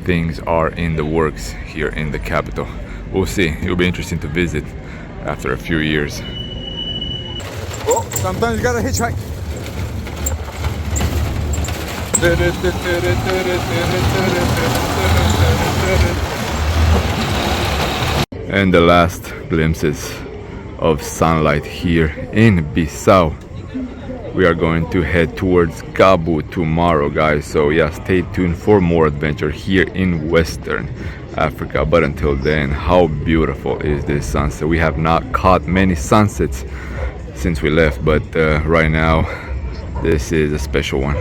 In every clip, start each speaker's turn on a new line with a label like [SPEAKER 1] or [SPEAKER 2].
[SPEAKER 1] things are in the works here in the capital. We'll see. It'll be interesting to visit after a few years. Oh, sometimes you gotta hitchhike. And the last glimpses of sunlight here in Bissau. We are going to head towards Gabu tomorrow, guys, so yeah, stay tuned for more adventure here in Western Africa. But until then, how beautiful is this sunset? We have not caught many sunsets since we left, but right now this is a special one.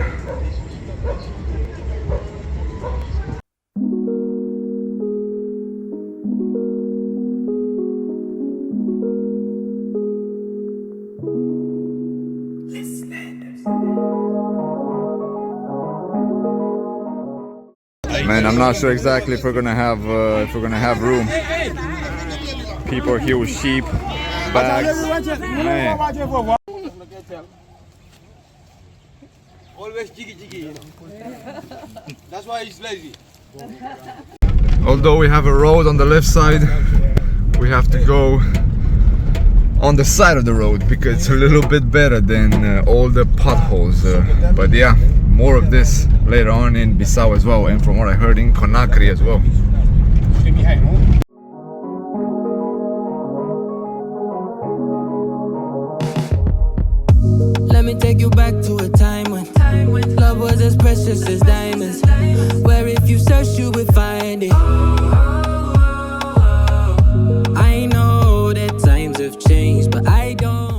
[SPEAKER 1] Man, I'm not sure exactly if we're gonna have room. People are here with sheep, bags. Man.
[SPEAKER 2] Always jiggy. That's why he's lazy.
[SPEAKER 1] Although we have a road on the left side, we have to go on the side of the road because it's a little bit better than all the potholes. But yeah, more of this later on in Bissau as well, and from what I heard in Conakry as well.
[SPEAKER 3] Let me take you back to a time when love was as precious as diamonds, where if you search you would find it. I know that times have changed, but I don't.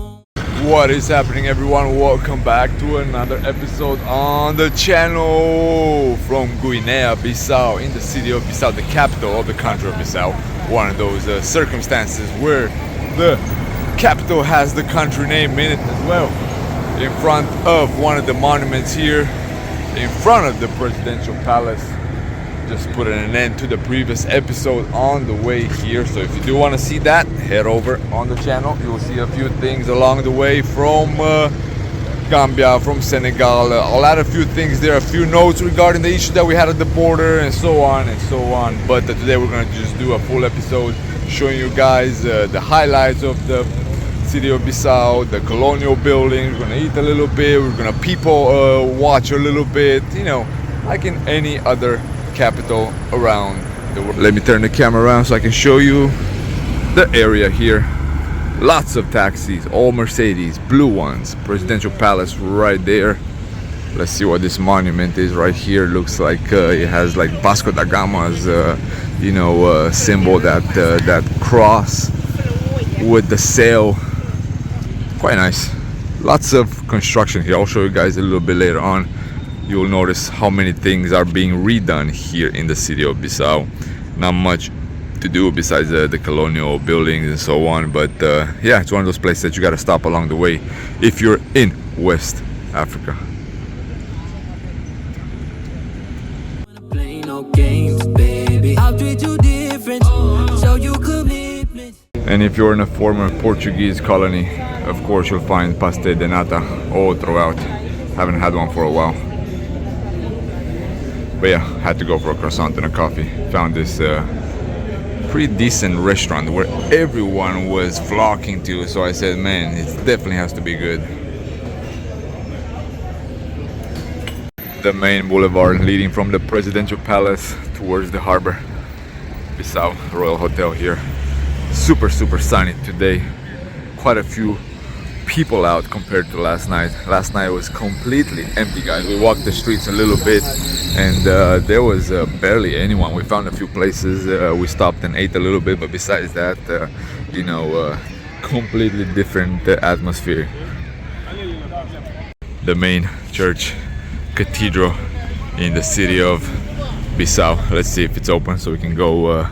[SPEAKER 1] What is happening, everyone? Welcome back to another episode on the channel from Guinea-Bissau, in the city of Bissau, the capital of the country of Bissau. One of those circumstances where the capital has the country name in it as well. In front of one of the monuments here, in front of the presidential palace. Just putting an end to the previous episode on the way here, so if you do want to see that, head over on the channel. You will see a few things along the way from Gambia, from Senegal. I'll add a few things there, a few notes regarding the issue that we had at the border, and so on and so on. But today we're going to just do a full episode showing you guys the highlights of the city of Bissau, the colonial buildings. We're going to eat a little bit, we're going to people watch a little bit, like in any other capital around the world. Let me turn the camera around so I can show you the area here. Lots of taxis, all Mercedes, blue ones. Presidential palace right there. Let's see what this monument is right here. Looks like it has like Vasco da Gama's symbol, that cross with the sail. Quite nice. Lots of construction here. I'll show you guys a little bit later on. You'll notice how many things are being redone here in the city of Bissau. Not much to do besides the colonial buildings and so on, but yeah, it's one of those places that you gotta stop along the way if you're in West Africa. And if you're in a former Portuguese colony, of course you'll find pastel de nata all throughout. Haven't had one for a while. But yeah, had to go for a croissant and a coffee. Found this pretty decent restaurant where everyone was flocking to, so I said, man, it definitely has to be good. The main boulevard leading from the presidential palace towards the harbor. Bissau Royal Hotel here. Super sunny today. Quite a few people out compared to last night. Last night was completely empty, guys. We walked the streets a little bit and there was barely anyone. We found a few places, we stopped and ate a little bit, but besides that, completely different atmosphere. The main church cathedral in the city of Bissau. Let's see if it's open so we can go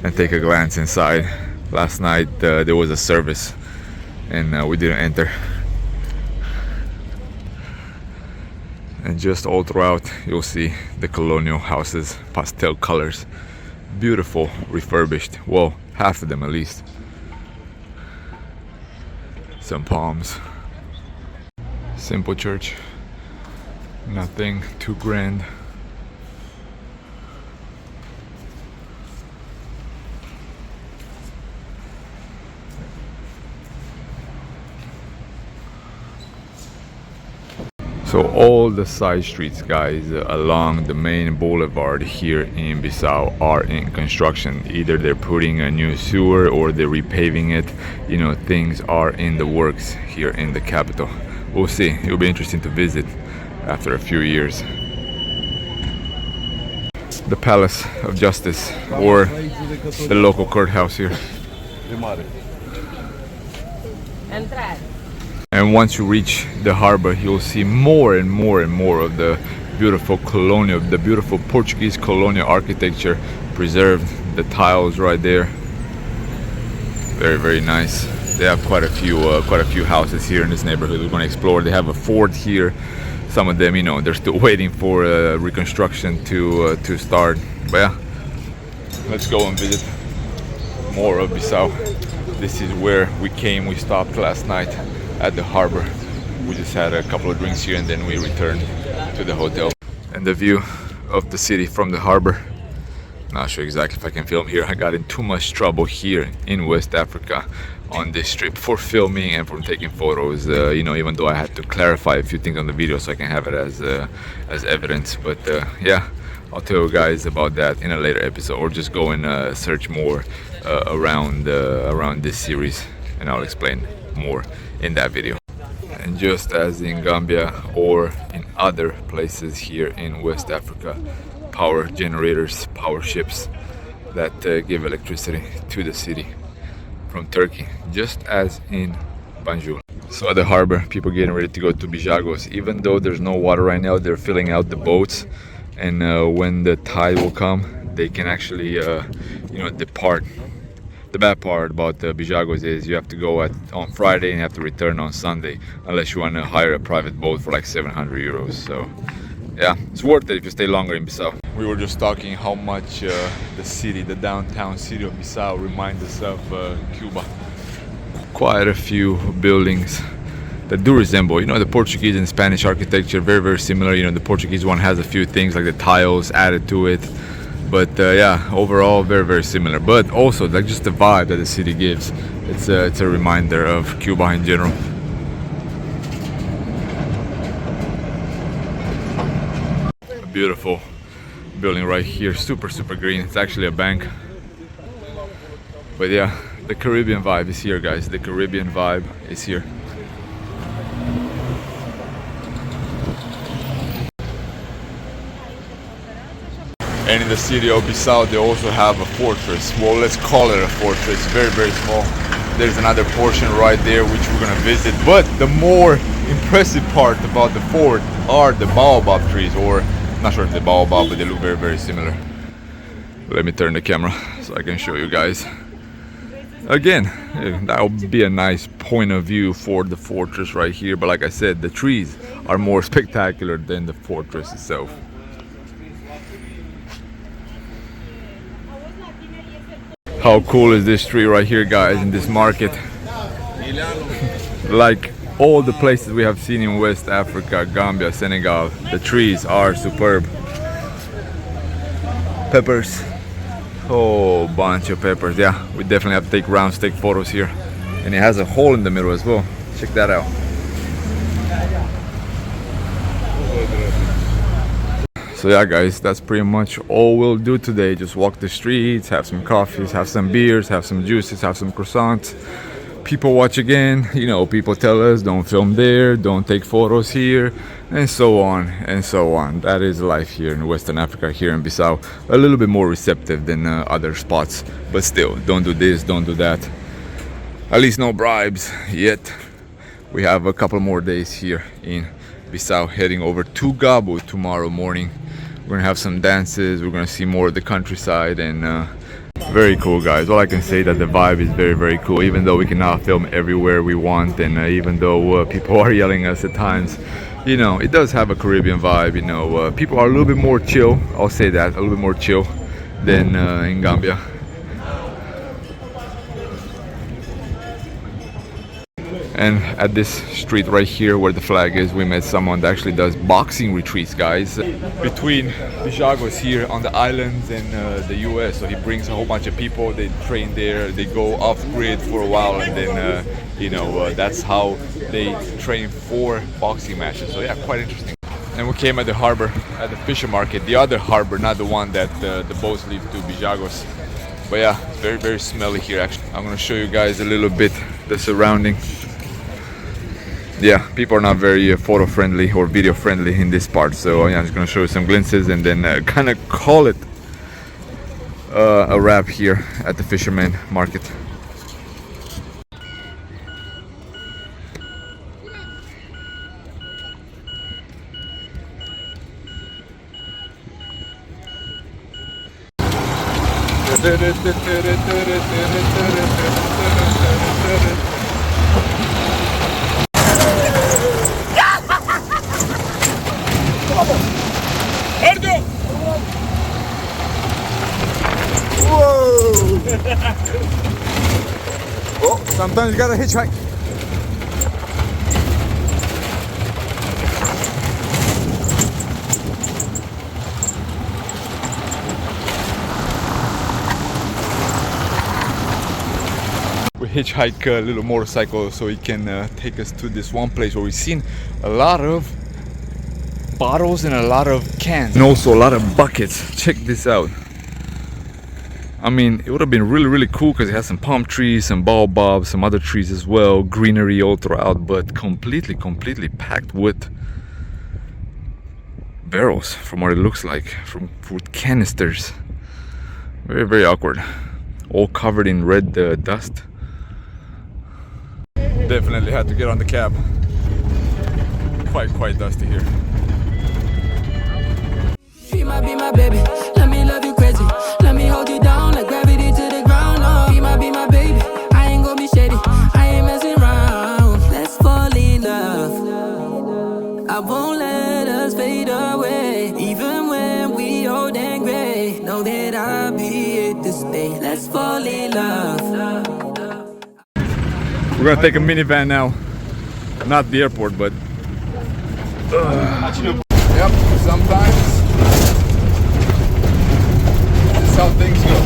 [SPEAKER 1] and take a glance inside. Last night there was a service and we didn't enter. And just all throughout you'll see the colonial houses, pastel colors, beautiful, refurbished, well, half of them at least. Some palms. Simple church, nothing too grand. So all the side streets, guys, along the main boulevard here in Bissau are in construction. Either they're putting a new sewer or they're repaving it. You know, things are in the works here in the capital. We'll see. It'll be interesting to visit after a few years. The Palace of Justice, or the local courthouse here. And once you reach the harbor, you'll see more and more and more of the beautiful colonial, the beautiful Portuguese colonial architecture preserved. The tiles right there, very, very nice. They have quite a few houses here in this neighborhood. We're going to explore. They have a fort here. Some of them, you know, they're still waiting for reconstruction to start. But yeah, let's go and visit more of Bissau. This is where we came. We stopped last night at the harbor. We just had a couple of drinks here and then we returned to the hotel. And the view of the city from the harbor. Not sure exactly if I can film here. I got in too much trouble here in West Africa on this trip for filming and for taking photos. You know, even though I had to clarify a few things on the video so I can have it as evidence. But yeah, I'll tell you guys about that in a later episode, or just go and search more around this series, and I'll explain more in that video. And just as in Gambia or in other places here in West Africa, power generators, power ships that give electricity to the city from Turkey, just as in Banjul. So at the harbor, people getting ready to go to Bijagos. Even though there's no water right now, they're filling out the boats, and when the tide will come, they can actually you know, depart. The bad part about the Bijagos is you have to go on Friday and you have to return on Sunday, unless you want to hire a private boat for like 700 euros. So yeah, it's worth it if you stay longer in Bissau. We were just talking how much the city, the downtown city of Bissau, reminds us of Cuba. Quite a few buildings that do resemble, you know, the Portuguese and Spanish architecture, very, very similar. You know, the Portuguese one has a few things like the tiles added to it. But yeah, overall very, very similar. But also like just the vibe that the city gives, it's a reminder of Cuba in general. A beautiful building right here, super, super green. It's actually a bank. But yeah, the Caribbean vibe is here, guys. The Caribbean vibe is here. And in the city of Bissau, they also have a fortress. Well, let's call it a fortress. Very, very small. There's another portion right there which we're gonna visit. But the more impressive part about the fort are the baobab trees, or not sure if they're baobab, but they look very, very similar. Let me turn the camera so I can show you guys. Again, that would be a nice point of view for the fortress right here. But like I said, the trees are more spectacular than the fortress itself. How cool is this tree right here, guys, in this market? Like all the places we have seen in West Africa, Gambia, Senegal, the trees are superb. Peppers, whole bunch of peppers. Yeah, we definitely have to take round stick photos here. And it has a hole in the middle as well. Check that out. So yeah, guys, that's pretty much all we'll do today. Just walk the streets, have some coffees, have some beers, have some juices, have some croissants. People watch again, you know, people tell us don't film there, don't take photos here, and so on and so on. That is life here in Western Africa, here in Bissau. A little bit more receptive than other spots, but still, don't do this, don't do that. At least no bribes yet. We have a couple more days here in Bissau, heading over to Gabo tomorrow morning. We're gonna have some dances, we're gonna see more of the countryside, and very cool, guys. All I can say that the vibe is very, very cool, even though we cannot film everywhere we want, and even though people are yelling at us at times, you know, it does have a Caribbean vibe. You know, people are a little bit more chill, I'll say that, a little bit more chill than in Gambia. And at this street right here where the flag is, we met someone that actually does boxing retreats, guys, between Bijagos here on the islands and the US. So he brings a whole bunch of people, they train there, they go off grid for a while, and then you know, that's how they train for boxing matches. So yeah, quite interesting. And we came at the harbor, at the fisher market, the other harbor, not the one that the boats leave to Bijagos. But yeah, it's very, very smelly here actually. I'm gonna show you guys a little bit the surrounding. Yeah, people are not very photo friendly or video friendly in this part, so yeah, I'm just gonna show you some glimpses and then kind of call it a wrap here at the fisherman market. Oh, sometimes you gotta hitchhike. We hitchhike a little motorcycle so he can take us to this one place where we've seen a lot of bottles and a lot of cans and also a lot of buckets. Check this out. I mean, it would have been really, really cool because it has some palm trees, some baobabs, some other trees as well, greenery all throughout, but completely packed with barrels from what it looks like, from food canisters. Very, very awkward. All covered in red dust. Definitely had to get on the cab. Quite dusty here.
[SPEAKER 3] She might be my baby. Let me love you crazy. Let me hold you down like gravity to the ground. Oh, she might be my baby. I ain't gonna be shady. I ain't messing around. Let's fall in love. I won't let us fade away. Even when we old and gray. Know that I'll be here to stay. Let's fall in love.
[SPEAKER 1] We're gonna take a minivan now. Not the airport, but yep, sometimes that's how things go.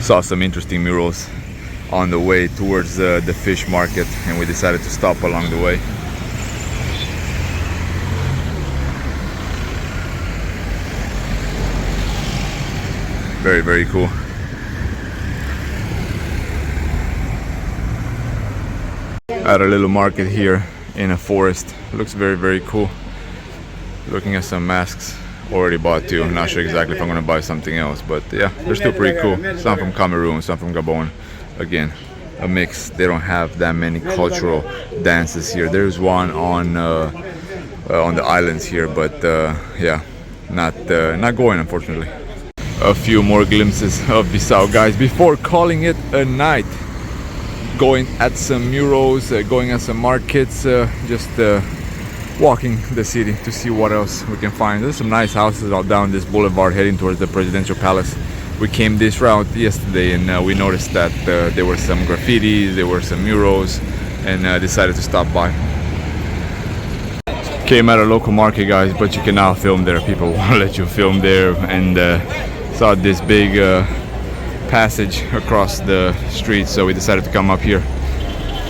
[SPEAKER 1] Saw some interesting murals on the way towards the fish market, and we decided to stop along the way. Very, very cool. At a little market here in a forest. Looks very, very cool. Looking at some masks. Already bought two. I'm not sure exactly if I'm gonna buy something else, but yeah, they're still pretty cool. Some from Cameroon, some from Gabon. Again, a mix. They don't have that many cultural dances here. There's one on the islands here, but yeah, not going, unfortunately. A few more glimpses of Bissau, guys, before calling it a night. Going at some murals, going at some markets, just walking the city to see what else we can find. There's some nice houses all down this boulevard heading towards the presidential palace. We came this route yesterday and we noticed that there were some graffitis, there were some murals, and decided to stop by. Came at a local market, guys, but you can now film there. People won't let you film there, and saw this big passage across the street, so we decided to come up here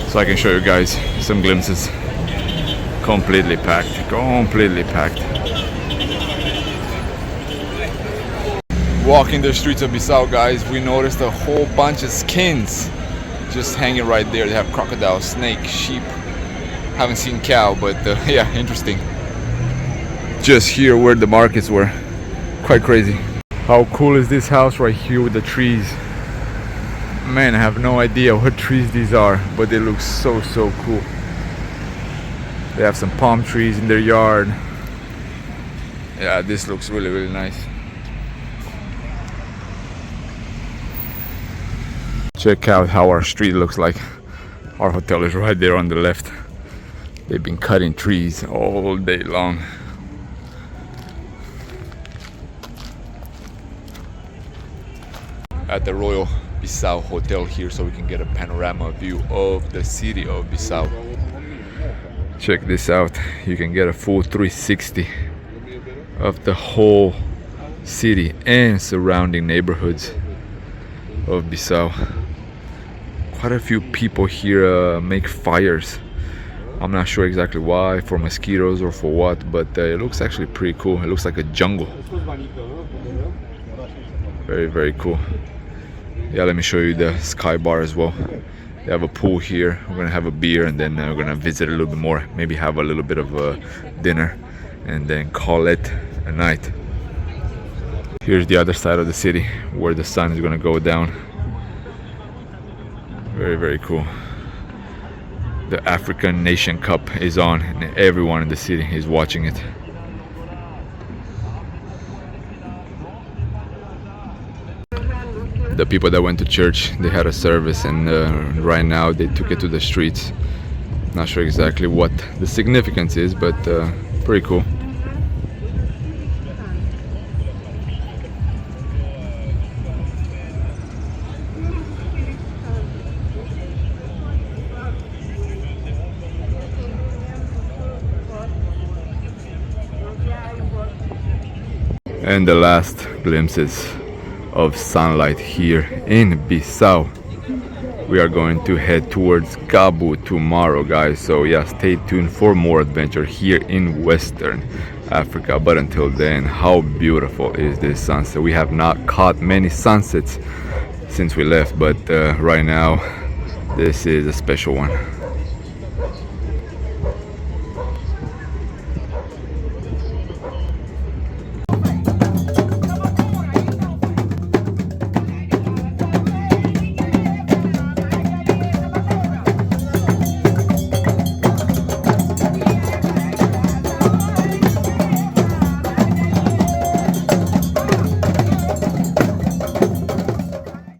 [SPEAKER 1] so I can show you guys some glimpses. Completely packed. Walking the streets of Bissau, guys, we noticed a whole bunch of skins just hanging right there. They have crocodile, snake, sheep. Haven't seen cow, but yeah, interesting. Just here where the markets were. Quite crazy. How cool is this house right here with the trees? Man, I have no idea what trees these are, but they look so cool. They have some palm trees in their yard. Yeah, this looks really nice. Check out how our street looks like. Our hotel is right there on the left. They've been cutting trees all day long. at the Royal Bissau Hotel here so we can get a panorama view of the city of Bissau. Check this out. You can get a full 360 of the whole city and surrounding neighborhoods of Bissau. Quite a few people here make fires. I'm not sure exactly why, for mosquitoes or for what, but it looks actually pretty cool. It looks like a jungle. Very, very cool. Yeah, let me show you the sky bar as well. They have a pool here. We're gonna have a beer and then we're gonna visit a little bit more. Maybe have a little bit of dinner and then call it a night. Here's the other side of the city where the sun is gonna go down. Very, very cool. The African Nation Cup is on and everyone in the city is watching it. The people that went to church, they had a service and right now they took it to the streets. Not sure exactly what the significance is, but pretty cool. And the last glimpses of sunlight here in Bissau. We are going to head towards Gabu tomorrow, guys, so yeah, stay tuned for more adventure here in Western Africa. But until then, how beautiful is this sunset? We have not caught many sunsets since we left, but right now this is a special one.